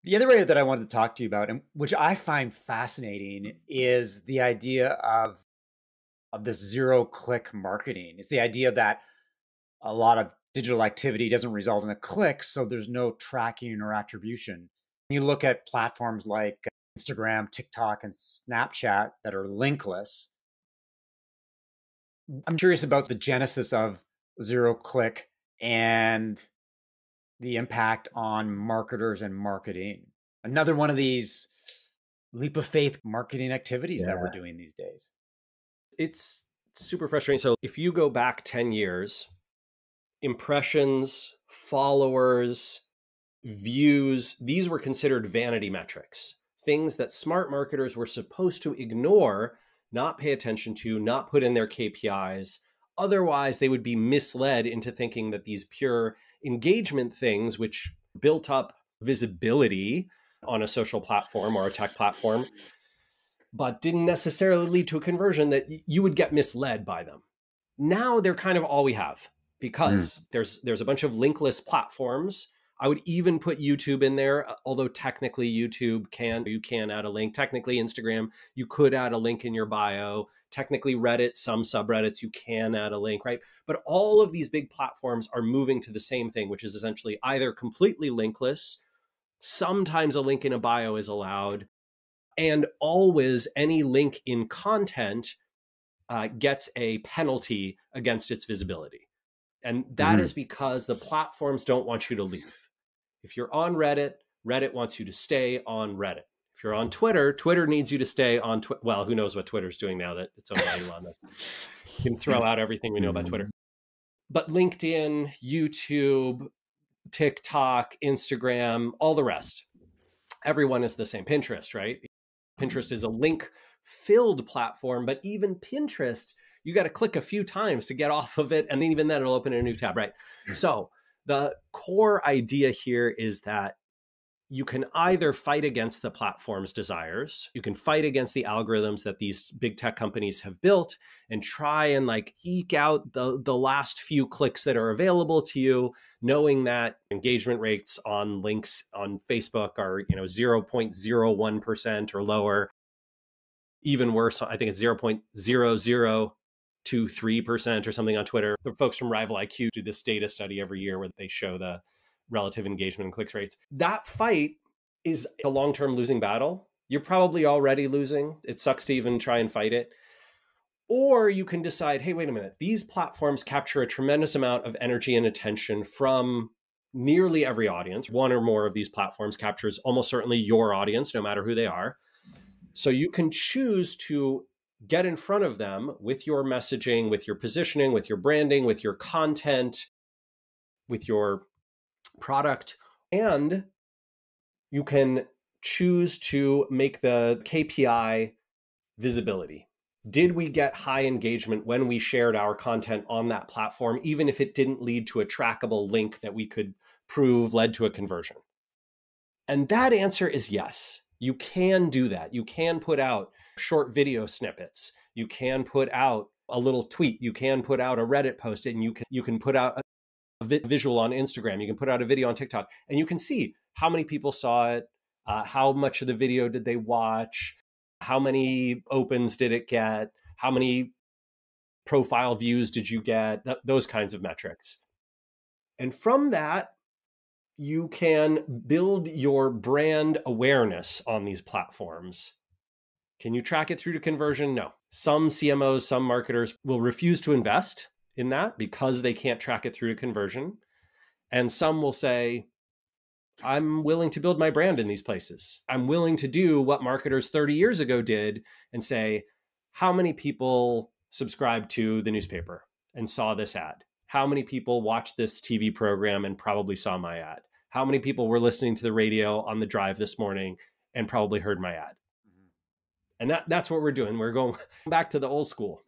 The other area that I wanted to talk to you about, and which I find fascinating, is the idea of this zero click marketing. It's the idea that a lot of digital activity doesn't result in a click, so there's no tracking or attribution. You look at platforms like Instagram, TikTok, and Snapchat that are linkless. I'm curious about the genesis of zero click and the impact on marketers and marketing. Another one of these leap of faith marketing activities that we're Yeah. doing these days. It's super frustrating. So if you go back 10 years, impressions, followers, views, these were considered vanity metrics, things that smart marketers were supposed to ignore, not pay attention to, not put in their KPIs. Otherwise, they would be misled into thinking that these pure engagement things, which built up visibility on a social platform or a tech platform, but didn't necessarily lead to a conversion, that you would get misled by them. Now they're kind of all we have, because there's a bunch of linkless platforms. I would even put YouTube in there, although technically you can add a link. Technically Instagram, you could add a link in your bio. Technically Reddit, some subreddits, you can add a link, right? But all of these big platforms are moving to the same thing, which is essentially either completely linkless, sometimes a link in a bio is allowed, and always any link in content gets a penalty against its visibility. And that is because the platforms don't want you to leave. If you're on Reddit, Reddit wants you to stay on Reddit. If you're on Twitter, Twitter needs you to stay on Twitter. Well, who knows what Twitter's doing now that it's owned by Elon. You can throw out everything we know about Twitter. But LinkedIn, YouTube, TikTok, Instagram, all the rest, everyone is the same. Pinterest, right? Pinterest is a link-filled platform, but even Pinterest, you got to click a few times to get off of it, and even then it'll open a new tab, right? So the core idea here is that you can either fight against the platform's desires, you can fight against the algorithms that these big tech companies have built and try and like eke out the last few clicks that are available to you, knowing that engagement rates on links on Facebook are 0.01% or lower. Even worse, I think it's 0.0023% or something on Twitter. The folks from Rival IQ do this data study every year where they show the relative engagement and clicks rates. That fight is a long-term losing battle. You're probably already losing. It sucks to even try and fight it. Or you can decide, hey, wait a minute, these platforms capture a tremendous amount of energy and attention from nearly every audience. One or more of these platforms captures almost certainly your audience, no matter who they are. So you can choose to get in front of them with your messaging, with your positioning, with your branding, with your content, with your product, and you can choose to make the KPI visibility. Did we get high engagement when we shared our content on that platform, even if it didn't lead to a trackable link that we could prove led to a conversion? And that answer is yes. You can do that. You can put out short video snippets. You can put out a little tweet. You can put out a Reddit post, and you can put out a visual on Instagram. You can put out a video on TikTok, and you can see how many people saw it, how much of the video did they watch, how many opens did it get, how many profile views did you get, those kinds of metrics. And from that, you can build your brand awareness on these platforms. Can you track it through to conversion? No. Some CMOs, some marketers will refuse to invest in that because they can't track it through to conversion. And some will say, I'm willing to build my brand in these places. I'm willing to do what marketers 30 years ago did and say, how many people subscribed to the newspaper and saw this ad? How many people watched this TV program and probably saw my ad? How many people were listening to the radio on the drive this morning and probably heard my ad? And that's what we're doing. We're going back to the old school.